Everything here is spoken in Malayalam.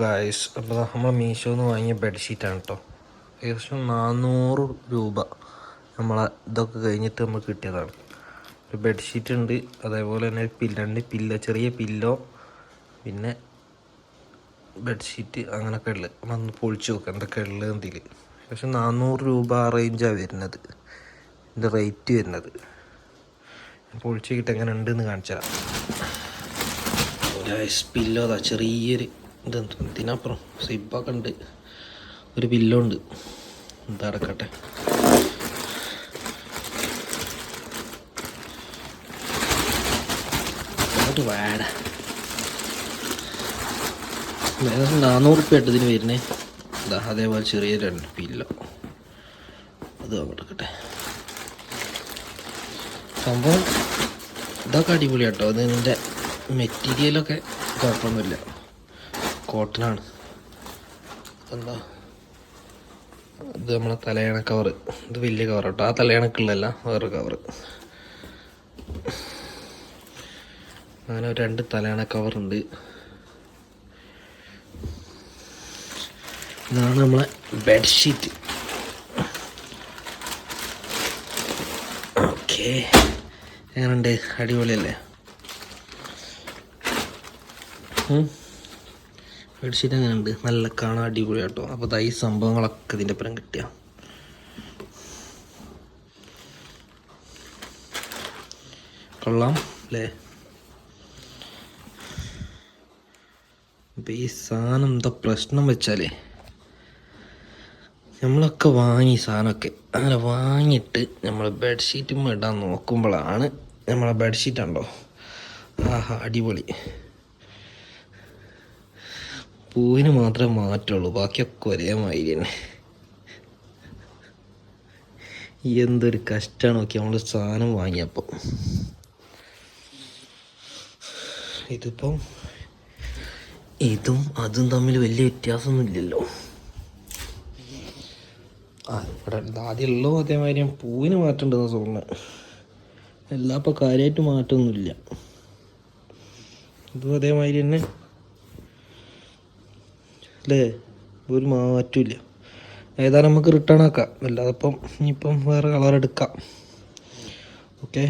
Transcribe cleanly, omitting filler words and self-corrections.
ഗായ്സ്, അപ്പോൾ നമ്മൾ മീഷോന്ന് വാങ്ങിയ ബെഡ്ഷീറ്റാണ് കേട്ടോ. ഏകദേശം 400 രൂപ നമ്മളെ ഇതൊക്കെ കഴിഞ്ഞിട്ട് നമുക്ക് കിട്ടിയതാണ്. ഒരു ബെഡ്ഷീറ്റ് ഉണ്ട്, അതേപോലെ തന്നെ ചെറിയ പില്ലോ, പിന്നെ ബെഡ്ഷീറ്റ് അങ്ങനെയൊക്കെ ഉള്ളത്. നമ്മളൊന്ന് പൊളിച്ച് നോക്കാം എന്തൊക്കെ ഉള്ളത് ഇതിൽ. ഏകദേശം 400 രൂപ ആ റേഞ്ചാണ് വരുന്നത്, ഇതിൻ്റെ റേറ്റ് വരുന്നത്. പൊളിച്ച് നോക്കിയിട്ട് എങ്ങനെ ഉണ്ടെന്ന് കാണിച്ചാൽ. പില്ലോ അതാ ചെറിയൊരു ഇതിനപ്പുറം സിപ്പൊക്കെ ഉണ്ട്, ഒരു പില്ലോ ഉണ്ട്. എന്താ അടക്കട്ടെ, വേട 400 റുപ്യ ഇതിന് വരുന്നേ. ഇതാ അതേപോലെ ചെറിയ 2 പില്ലോ, അത് അടക്കട്ടെ. സംഭവം ഇതൊക്കെ അടിപൊളിയാണ് കേട്ടോ. അത് ഇതിൻ്റെ മെറ്റീരിയലൊക്കെ കുഴപ്പമൊന്നുമില്ല, കോട്ടനാണ്. എന്താ ഇത് നമ്മളെ തലയണ കവറ്, ഇത് വലിയ കവർ കേട്ടോ. ആ തലയണക്കുള്ളതല്ല, വേറൊരു കവറ്. അങ്ങനെ 2 തലയണ കവറുണ്ട്. ഇതാണ് നമ്മളെ ബെഡ്ഷീറ്റ്. ഓക്കെ, എങ്ങനെയുണ്ട്? അടിപൊളിയല്ലേ? ബെഡ്ഷീറ്റ് എങ്ങനെയുണ്ട്? നല്ല കാണാൻ അടിപൊളി കേട്ടോ. അപ്പോൾ ഈ സംഭവങ്ങളൊക്കെ ഇതിൻ്റെ ഒപ്പം കിട്ടിയ കൊള്ളാം അല്ലേ? അപ്പം ഈ സാധനം എന്താ പ്രശ്നം വെച്ചാലേ, നമ്മളൊക്കെ വാങ്ങി സാധനമൊക്കെ അങ്ങനെ വാങ്ങിയിട്ട് നമ്മൾ ബെഡ്ഷീറ്റും ഇടാൻ നോക്കുമ്പോഴാണ് നമ്മളെ ബെഡ്ഷീറ്റ് ഉണ്ടോ, ആഹാ അടിപൊളി. പൂവിന് മാത്രമേ മാറ്റുള്ളൂ, ബാക്കിയൊക്കെ ഒരേ മാതിരി തന്നെ. എന്തൊരു കഷ്ടമാണ് നോക്കി നമ്മൾ സാധനം വാങ്ങിയപ്പോൾ. ഇതിപ്പം ഇതും അതും തമ്മിൽ വലിയ വ്യത്യാസമൊന്നുമില്ലല്ലോ. ഇവിടെ ആദ്യമുള്ളൂ അതേമാതിരി പൂവിന് മാറ്റമുണ്ടെന്ന് തോന്നുന്നത്. എല്ലാം ഇപ്പോൾ കാര്യമായിട്ട് മാറ്റമൊന്നുമില്ല, ഇതും അതേമാതിരി തന്നെ അല്ലേ, ഒരു മാറ്റമില്ല. ഏതായാലും നമുക്ക് റിട്ടേൺ ആക്കാം, അല്ലാതെ ഇനിയിപ്പം വേറെ കളർ എടുക്കാം. ഓക്കെ.